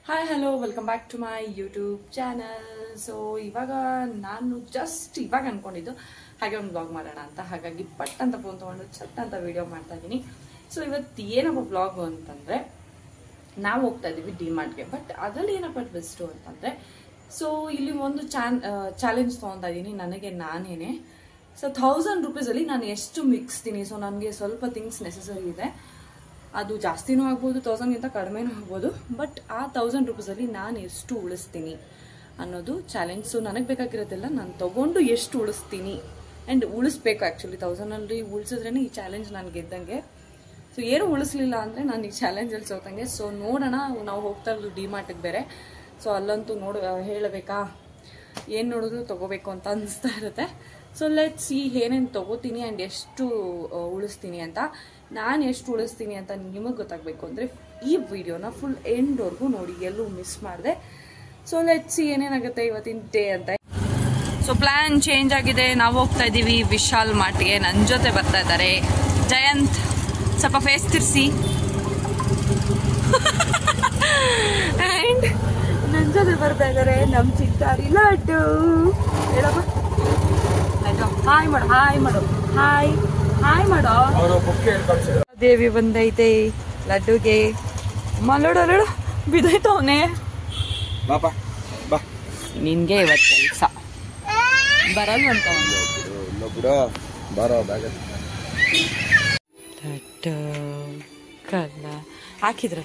Hi hello welcome back to my YouTube channel. So ಇವಾಗ ನಾನು just ಇವಾಗ ಅನ್ಕೊಂಡಿದ್ದು ಹಾಗೆ ಒಂದು ಬ್ಲಾಗ್ ಮಾಡೋಣ ಅಂತ, ಹಾಗಾಗಿ ಪಟ್ ಅಂತ ಫೋನ್ ತೊಗೊಂಡು ಚಟ್ ಅಂತ ವಿಡಿಯೋ ಮಾಡ್ತಾ ಇದ್ದೀನಿ. ಸೊ ಇವತ್ತು ಏನಪ್ಪ ಬ್ಲಾಗು ಅಂತಂದರೆ, ನಾವು ಹೋಗ್ತಾ ಇದ್ದೀವಿ ಡಿಮಾರ್ಟ್ಗೆ. ಬಟ್ ಅದರಲ್ಲಿ ಏನಪ್ಪ ಬೆಸ್ಟು ಅಂತಂದರೆ, ಸೊ ಇಲ್ಲಿ ಒಂದು ಚಾಲೆಂಜ್ ತೊಗೊತಾ ಇದ್ದೀನಿ ನನಗೆ ನಾನೇನೆ. ಸೊ 1000 ರೂಪೀಸಲ್ಲಿ ನಾನು ಎಷ್ಟು ಮಿಕ್ಸ್ತೀನಿ. ಸೊ ನನಗೆ ಸ್ವಲ್ಪ ಥಿಂಗ್ಸ್ ನೆಸೆಸರಿ ಇದೆ, ಅದು ಜಾಸ್ತಿನೂ ಆಗ್ಬೋದು, 1000ಗಿಂತ ಕಡಿಮೆನೂ ಆಗ್ಬೋದು. ಬಟ್ ಆ 1000 ರೂಪೀಸಲ್ಲಿ ನಾನು ಎಷ್ಟು ಉಳಿಸ್ತೀನಿ ಅನ್ನೋದು ಚಾಲೆಂಜ್. ಸೊ ನನಗೆ ಬೇಕಾಗಿರೋದೆಲ್ಲ ನಾನು ತೊಗೊಂಡು ಎಷ್ಟು ಉಳಿಸ್ತೀನಿ ಆ್ಯಂಡ್ ಉಳಿಸ್ಬೇಕು. ಆ್ಯಕ್ಚುಲಿ 1000ಅಲ್ಲಿ ಉಳಿಸಿದ್ರೇ ಈ ಚಾಲೆಂಜ್ ನಾನು ಗೆದ್ದಂಗೆ. ಸೊ ಏನೂ ಉಳಿಸ್ಲಿಲ್ಲ ಅಂದರೆ ನಾನು ಈ ಚಾಲೆಂಜಲ್ಲಿ ಸೋತಂಗೆ. ಸೊ ನೋಡೋಣ, ನಾವು ಹೋಗ್ತಾ ಇರೋದು ಡಿಮಾರ್ಟಿಗೆ ಬೇರೆ. ಸೊ ಅಲ್ಲಂತೂ ಹೇಳಬೇಕಾ, ಏನು ನೋಡಿದ್ರು ತೊಗೋಬೇಕು ಅಂತ ಅನಿಸ್ತಾ ಇರುತ್ತೆ. ಸೊ ಲೆಟ್ಸ್ ಸಿ ಏನೇನು ತೊಗೋತೀನಿ ಆ್ಯಂಡ್ ಎಷ್ಟು ಉಳಿಸ್ತೀನಿ ಅಂತ. ನಾನು ಎಷ್ಟು ಉಳಿಸ್ತೀನಿ ಅಂತ ನಿಮಗೆ ಗೊತ್ತಾಗಬೇಕು ಅಂದರೆ ಈ ವಿಡಿಯೋನ ಫುಲ್ ಎಂಡ್ವರೆಗೂ ನೋಡಿ, ಎಲ್ಲೂ ಮಿಸ್ ಮಾಡಿದೆ. ಸೊ ಲೆಟ್ಸ್ ಸಿ ಏನೇನಾಗುತ್ತೆ ಇವತ್ತಿನ ಡೇ ಅಂತ. ಸೊ ಪ್ಲ್ಯಾನ್ ಚೇಂಜ್ ಆಗಿದೆ, ನಾವು ಹೋಗ್ತಾ ಇದ್ದೀವಿ ವಿಶಾಲ್ ಮಾರ್ಟ್ಗೆ. ನನ್ನ ಜೊತೆ ಬರ್ತಾ ಇದ್ದಾರೆ ಜಯಂತ್. ಸ್ವಲ್ಪ ಫೇಸ್ ತಿರ್ಸಿ. ಆ್ಯಂಡ್ ನನ್ನ ಜೊತೆ ಬರ್ತಾ ಇದ್ದಾರೆ ನಮ್ಮ ಚಿಟ್ಟಾರಿ ಲಡ್ಡು. ಹೇಳಪ್ಪ ಹಾಯ್ ಮಾಡು, ಹಾಯ್ ಮಾಡು, ಹಾಯ್ ಹಾಯ್ ಮಾಡೋ. ದೇವಿ ಬಂದೈತೆ ಲಡ್ಡುಗೆ. ಮಲೋಡು ಬಿದ್ದೈತ ಅವನೇ. ನಿನ್ಗೆ ಇವತ್ತು ಕೆಲಸ ಬರಲ್ವಂತ ಲಡ್ಡು ಕಲ್ಲ ಹಾಕಿದ್ರ.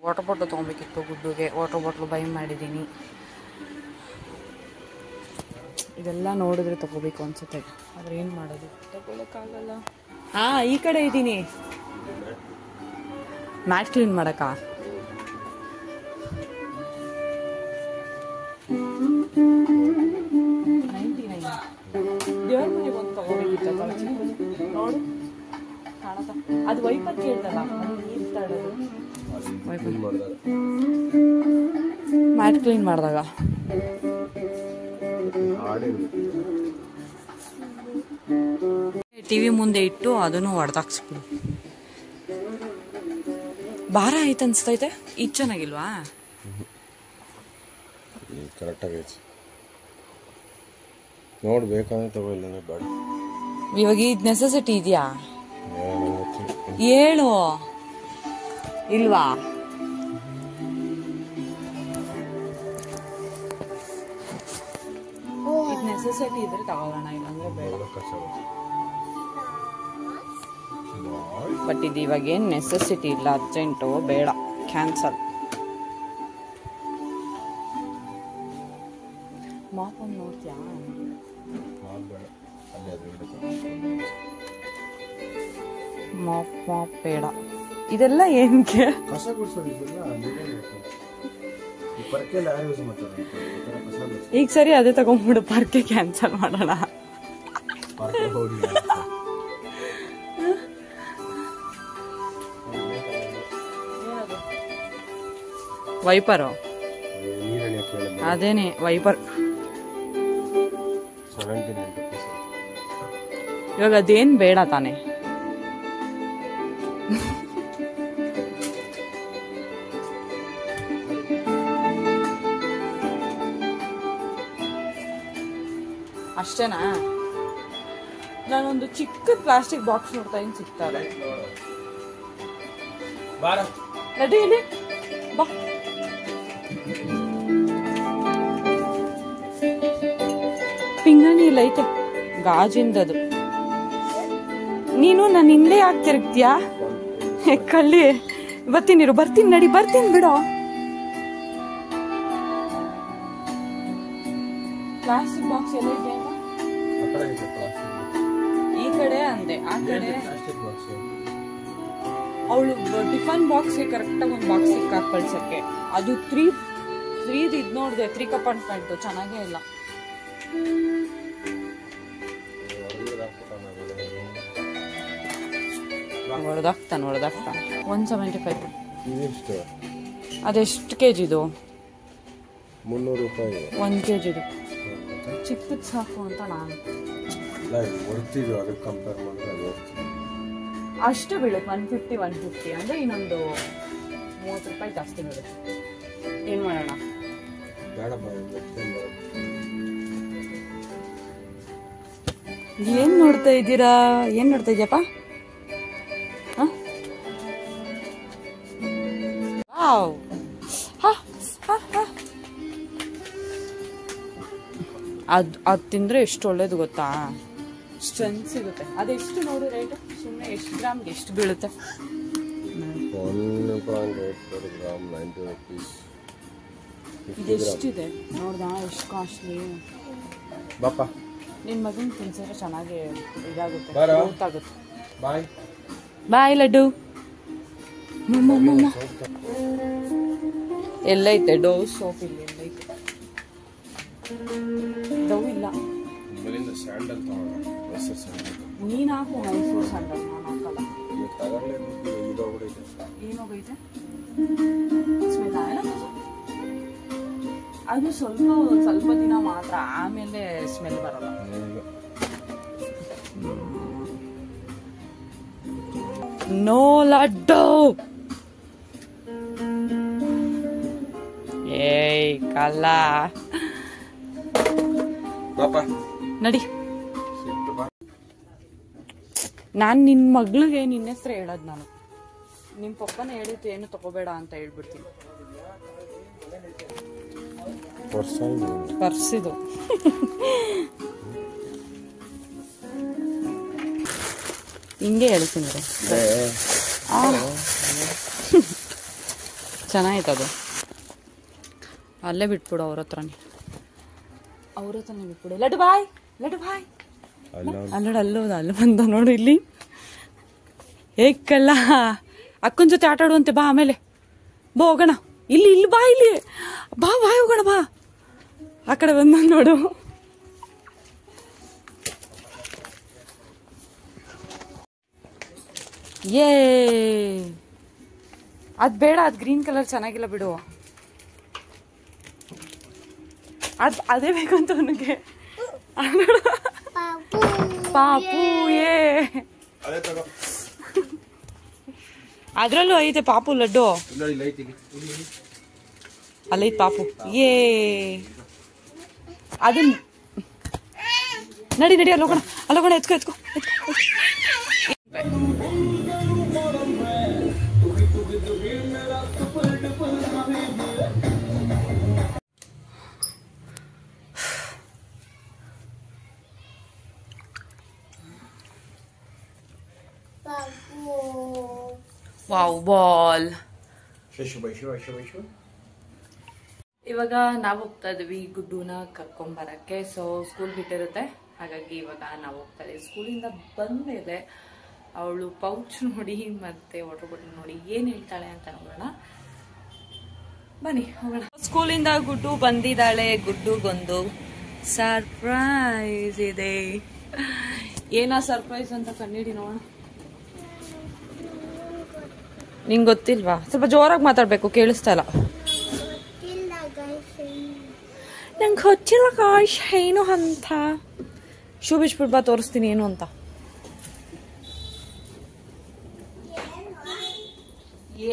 ವಾಟರ್ ಬಾಟ್ಲು ತೊಗೊಬೇಕಿತ್ತು ಗುಡ್ಡುಗೆ. ವಾಟರ್ ಬಾಟ್ಲು ಬೈ ಮಾಡಿದ್ದೀನಿ. ಇದೆಲ್ಲ ನೋಡಿದ್ರೆ ತಗೋಬೇಕು ಅನ್ಸುತ್ತೆ, ಆದ್ರೆ ಏನು ಮಾಡೋದು, ತಗೊಳಕ್ಕಾಗಲ್ಲ. ಈ ಕಡೆ ಇದ್ದೀನಿ. ಮ್ಯಾಟ್ ಕ್ಲೀನ್ ಮಾಡಕ್ಕ ದೇವ್ರ ಮನೆಗೆ ಒಂದು ತಗೋಬೇಕಿತ್ತು. ನೋಡು ಕಾಣತ್ತ, ಅದು ವೈಪರ್ ಕೇಳ್ತಲ್ಲ, ನೀರು ತಡೋದು. ಮ್ಯಾಟ್ ಕ್ಲೀನ್ ಮಾಡಿದಾಗ ಟಿವಿ ಮುಂದೆ ಇಟ್ಟು ಅದನ್ನು ಹೊಡೆದಾಕ್ಸ್ಬಿಡು. ಭಾರ ಆಯ್ತು ಅನ್ಸ್ತೈತೆ. ಇದು ಚೆನ್ನಾಗಿಲ್ವಾ? ಕರೆಕ್ಟಾಗಿ ನೋಡ್ಬೇಕಂದ್ರೆ ತಗೊಳ್ಳ ಬೇಡ. ಇವಾಗ ಇದು ನೆಸೆಸಿಟಿ ಇದೆಯಾ ಹೇಳು. ಇಲ್ವಾ? ಇದು ನೆಸೆಸಿಟಿ ಇದ್ರೆ ತಗೊಳ್ಳೋಣ, ಇಲ್ಲಾಂದ್ರೆ ಬೇಡ. ಬಟ್ ಇದು ಇವಾಗ ಏನು ನೆಸೆಸಿಟಿ ಇಲ್ಲ, ಅರ್ಜೆಂಟು, ಬೇಡ, ಕ್ಯಾನ್ಸಲ್. ಮಾಪ್ ಒಂದು ನೋಡ್ತೀಯಾ? ಮಾಪ್ ಬೇಡ. ಇದೆಲ್ಲ ಏನಕ್ಕೆ? ಈಗ ಸರಿ ಅದೇ ತಗೊಂಡ್ಬಿಡು, ಪಾರ್ಕೆ ಕ್ಯಾನ್ಸಲ್ ಮಾಡೋಣ. ವೈಪರು ಅದೇನೆ ವೈಪರ್. ಇವಾಗ ಅದೇನ್ ಬೇಡ ತಾನೆ. ಅಷ್ಟೇನಾ? ನಾನೊಂದು ಚಿಕ್ಕ ಪ್ಲಾಸ್ಟಿಕ್ ಬಾಕ್ಸ್ ನೋಡ್ತಾ ಇದ್ದೀನಿ, ಸಿಗ್ತಾರೆ. ನಡಿ ಇಲ್ಲಿ ಬಾ. ಪಿಂಗಾಣಿ ಇಲ್ಲ ಐತೆ, ಗಾಜಿಂದದು. ನೀನು ನನ್ನ ಹಿಂದೆ ಯಾಕೆ ತಿರುಗ್ತೀಯಾ? ಕಳ್ಳಿ. ಬರ್ತೀನಿ ನಡಿ, ಬರ್ತೀನಿ ಬಿಡೋ. ಪ್ಲಾಸ್ಟಿಕ್ ಬಾಕ್ಸ್ ಎಲ್ಲ ಇದೆ. ಈ ಕಡೆ ಅಂದೆ, ಆ ಕಡೆ. ಅವಳು ಟಿಫನ್ ಬಾಕ್ಸ್ಗೆ ಕರೆಕ್ಟಾಗಿ ಒಂದು ಬಾಕ್ಸ್ ಸಿಕ್ಕಾಕ್ ಕಳ್ಸಕ್ಕೆ. ಅದು 3 ಇದು ನೋಡಿದೆ, 3 ಕಂಪಾರ್ಟ್ಮೆಂಟ್, ಚೆನ್ನಾಗೇ ಇಲ್ಲ. ಹೊಡೆದಾಕ್ತಾನೆ 175. ಅದೆಷ್ಟು ಕೆಜಿದು? 300 ರೂಪಾಯಿ 1 ಕೆಜಿದು. ಚಿಕ್ಕದು ಸಾಕು ಅಂತ ನಾನು. ಅದಕ್ಕೆ ಕಂಪೇರ್ ಮಾಡಿದ್ರೆ ಅಷ್ಟು ಬೀಳುತ್ತೆ 150 ಅಂದ್ರೆ ಇನ್ನೊಂದು 30 ರೂಪಾಯಿ ಜಾಸ್ತಿ ಬೀಳುತ್ತೆ. ಏನ್ ಮಾಡೋಣ? ಏನ್ ನೋಡ್ತಾ ಇದ್ದೀರಾ? ಏನ್ ನೋಡ್ತಾ ಇದೀಯಪ್ಪ? ಅದ್ ತಿಂದ್ರೆ ಎಷ್ಟು ಒಳ್ಳೇದು ಗೊತ್ತಾ? ಸ್ಟ್ರೆಂತ್ ಸಿಗುತ್ತೆ. ಅದೆಷ್ಟು ನೋಡು ರೇಟ್? ಸುಮ್ಮನೆ ಎಷ್ಟು ಗ್ರಾಮ್ಗೆ ಎಷ್ಟು ಬೀಳುತ್ತೆ? 1.8 ಗ್ರಾಮ್ 90 rupees. ಇದೆಷ್ಟಿದೆ ನೋಡ್ದಾ? ಎಷ್ಟು ಕಾಸ್ಟ್ಲಿ. ಬಾಪ ನಿನ್ ಮಗನ್ ತಿನ್ಸಿದ್ರೆ ಚೆನ್ನಾಗಿ ಇದಾಗುತ್ತೆ, ಬಾರೋ. ಗೊತ್ತಾಗುತ್ತೆ. ಬಾಯ್ ಬಾಯ್ ಲಡ್ಡು. ಎಲ್ಲೈತೆ ಡವ್ ಸೋಪ್? ಇಲ್ಲಿ ಎಲ್ಲೈತೆ ಡವ್? ಇಲ್ಲ. ಸ್ಯಾಂಡಲ್ ನೀನ್ ಹಾಕು ಮೈಸೂರು ಸ್ಯಾಂಡಲ್. ನಾನು ಹಾಕಲ್ಲ. ಏನೋಗೈತೆ? ಸ್ಮೆಲ್ ಆಗಲ್ಲ. ಅದು ಸ್ವಲ್ಪ ದಿನ ಮಾತ್ರ, ಆಮೇಲೆ ಸ್ಮೆಲ್ ಬರಲ್ಲ. ನೋ ಲಡ್ಡು. ಏಯ್ ಕಲ್ಲ ನಡಿ. ನಾನ್ ನಿನ್ ಮಗ್ಳಿಗೆ ನಿನ್ನ ಹೆಸರು ಹೇಳದ್. ನಾನು ನಿಮ್ ಪಪ್ಪನ ಹೇಳಿದ್ದು ಏನು ತಗೋಬೇಡ ಅಂತ ಹೇಳ್ಬಿಡ್ತೀನಿ. ಪರ್ಸಿದು ಹಿಂಗೆ ಹೇಳ್ತೀನಿ. ಚೆನ್ನಾಯ್ತದು. ಅಲ್ಲೇ ಬಿಟ್ಬಿಡು, ಅವ್ರ ಹತ್ರನೇ ಬಿಟ್ಬಿಡು. ಲಡ್ಡು ಬಾಯ್, ಲಡ್ಡು ಬಾಯ್. ಅಲ್ಲೋದು ಅಲ್ಲಿ ಬಂದ ನೋಡು. ಇಲ್ಲಿ ಏಕಲ್ಲ ಅಕ್ಕನ ಜೊತೆ ಆಟ ಆಡುವಂತೆ. ಬಾ ಆಮೇಲೆ ಬಾ ಹೋಗೋಣ. ಇಲ್ಲಿ ಬಾ, ಇಲ್ಲಿ ಬಾ ಹೋಗೋಣ. ಬಾ ಆ ಕಡೆ ಬಂದ ನೋಡು. ಏ ಅದ್ ಬೇಡ, ಅದ್ ಗ್ರೀನ್ ಕಲರ್ ಚೆನ್ನಾಗಿಲ್ಲ ಬಿಡು. ಅದೇ ಬೇಕಂತ ಅವನಿಗೆ. ಪಾಪು ಏ ಅದ್ರಲ್ಲೂ ಐತೆ ಪಾಪು ಲಡ್ಡು. ಅಲ್ಲೈತ್ ಪಾಪು. ಏ ಅದನ್ನ ನಡಿ ಅಲ್ಲೋಗೋಣ. ಎತ್ಕೋ. Wow ball. ಇವಾಗ ನಾವು ಹೋಗ್ತಾ ಇದೀವಿ ಗುಡ್ಡುನ ಕರ್ಕೊಂಬರಕ್ಕೆ. ಸೊ ಸ್ಕೂಲ್ ಬಿಟ್ಟಿರುತ್ತೆ, ಹಾಗಾಗಿ ಇವಾಗ ನಾವು ಹೋಗ್ತಾ ಇದೀವಿ. ಸ್ಕೂಲಿಂದ ಬಂದ್ಮೇಲೆ ಅವಳು ಪೌಚ್ ನೋಡಿ ಮತ್ತೆ ವಾಟರ್ ಬಾಟಲ್ ನೋಡಿ ಏನ್ ಹೇಳ್ತಾಳೆ ಅಂತ ನೋಡೋಣ. ಬನ್ನಿ ಹೋಗೋಣ. ಸ್ಕೂಲಿಂದ ಗುಡ್ಡು ಬಂದಿದ್ದಾಳೆ. ಗುಡ್ಡುಗೊಂದು ಸರ್ಪ್ರೈಸ್ ಇದೆ. ಏನಾ ಸರ್ಪ್ರೈಸ್ ಅಂತ ಕಣ್ಣಿಡಿ ನೋಡೋಣ. ನಿಂಗೆ ಗೊತ್ತಿಲ್ವಾ? ಸ್ವಲ್ಪ ಜೋರಾಗಿ ಮಾತಾಡ್ಬೇಕು, ಕೇಳಿಸ್ತಾ ಇಲ್ಲ. ನಂಗೆ ಗೊತ್ತಿಲ್ಲ ಗಾಯ್ಸ್ ಏನು ಅಂತ. ಶೂ ಬಿಚ್ಬಿಟ್ಟು ಬಾ, ತೋರಿಸ್ತೀನಿ ಏನು ಅಂತ.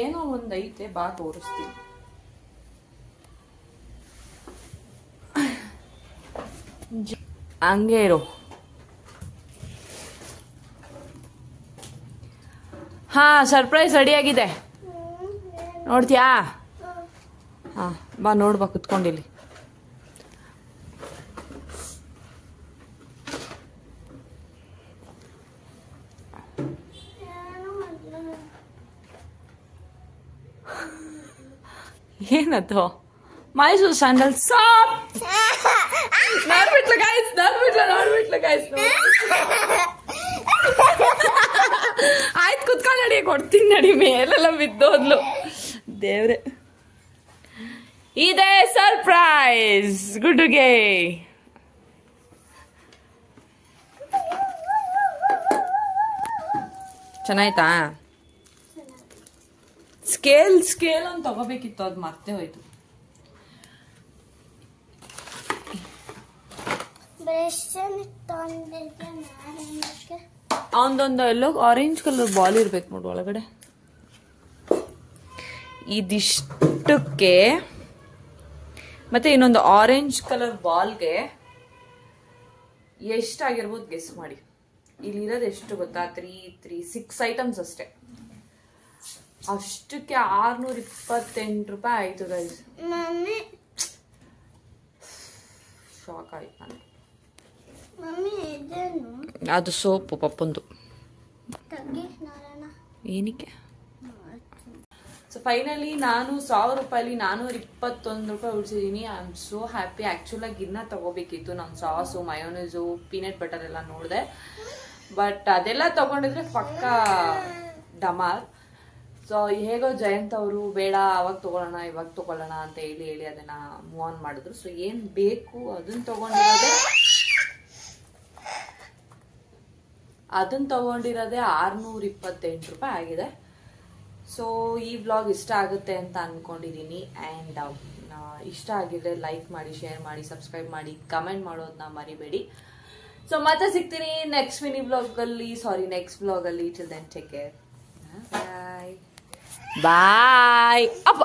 ಏನೋ ಒಂದೈತೆ, ಬಾ ತೋರಿಸ್ತೀನಿ. ಹಂಗೆ ಇರು. ಹಾ, ಸರ್ಪ್ರೈಸ್ ರೆಡಿ ಆಗಿದೆ. ನೋಡ್ತೀಯಾ? ಹಾ ಬಾ, ನೋಡ್ಬಾ, ಕುತ್ಕೊಂಡಿಲ್ಲಿ. ಏನದು? ಮೈಸೂರು ಸ್ಯಾಂಡಲ್ ಸಾಪ್. ನೋಡ್ಬಿಟ್ಲು ಗೈಸ್. ಆಯ್ತು ಕುತ್ಕೊಂಡು ನಡಿ, ಕೊಡ್ತೀನಿ ನಡಿ. ಮೇಲೆಲ್ಲ ಬಿದ್ದೋದ್ಲು. ದೇವ್ರೆ, ಇದೆ ಸರ್ಪ್ರೈಸ್ ಗುಡ್ಡುಗೆ. ಚೆನ್ನಾಯ್ತಾ? ಸ್ಕೇಲ್ ಅಂತ ತಗೋಬೇಕಿತ್ತು, ಅದು ಮರ್ತೇ ಹೋಯ್ತು. ಅವನದೊಂದು ಎಲ್ಲೋ ಆರೆಂಜ್ ಕಲರ್ ಬಾಲ್ ಇರ್ಬೇಕು ನೋಡು ಒಳಗಡೆ. ಇದಿಷ್ಟಕ್ಕೆ ಮತ್ತೆ ಇನ್ನೊಂದು ಆರೆಂಜ್ ಕಲರ್ ಬಾಲ್ಗೆ ಎಷ್ಟಾಗಿರ್ಬೋದು ಗೆಸ್ ಮಾಡಿ. ಇಲ್ಲಿರೋದು ಎಷ್ಟು ಗೊತ್ತಾ? 6 ಐಟಮ್ಸ್ ಅಷ್ಟೇ. ಅಷ್ಟಕ್ಕೆ 628 ರೂಪಾಯಿ ಆಯ್ತು ಗೈಸ್. ಶಾಕ್ ಆಯ್ತು ನನಗೆ. ಅದು ಸೋಪು ಪಪ್ಪಂದು. ಏನಕ್ಕೆ? ಸೊ ಫೈನಲಿ ನಾನು 1000 ರೂಪಾಯಿ 421 ರೂಪಾಯಿ ಉಳಿಸಿದೀನಿ. I am so happy. Actual ಆಗಿ ಇನ್ನ ತಗೋಬೇಕಿತ್ತು. ನಾನು ಸಾಸು, ಮಯೋನೈಸು, ಪೀನಟ್ ಬಟರ್ ಎಲ್ಲ ನೋಡಿದೆ. ಬಟ್ ಅದೆಲ್ಲ ತಗೊಂಡಿದ್ರೆ ಪಕ್ಕ ಡಮಾರ್. ಸೊ ಹೇಗೋ ಜಯಂತ್ ಅವರು ಬೇಡ ಅವಾಗ ತಗೊಳ್ಳೋಣ ಇವಾಗ ತಗೊಳ್ಳೋಣ ಅಂತ ಹೇಳಿ ಅದನ್ನ ಮೂವ್ ಆನ್ ಮಾಡಿದ್ರು. ಸೊ ಏನ್ ಬೇಕು ಅದನ್ನ ತಗೊಂಡಿರೋದೇ 628 ರೂಪಾಯಿ ಆಗಿದೆ. ಸೊ ಈ ವ್ಲಾಗ್ ಇಷ್ಟ ಆಗುತ್ತೆ ಅಂತ ಅನ್ಕೊಂಡಿದೀನಿ. ಅಂಡ್ ಇಷ್ಟ ಆಗಿದ್ರೆ ಲೈಕ್ ಮಾಡಿ, ಶೇರ್ ಮಾಡಿ, ಸಬ್ಸ್ಕ್ರೈಬ್ ಮಾಡಿ, ಕಮೆಂಟ್ ಮಾಡೋದನ್ನ ಮರಿಬೇಡಿ. ಸೊ ಮತ್ತೆ ಸಿಗ್ತೀನಿ ನೆಕ್ಸ್ಟ್ ವ್ಲಾಗ್ ಅಲ್ಲಿ. Till then take care. Bye. ಅಪ್ಪ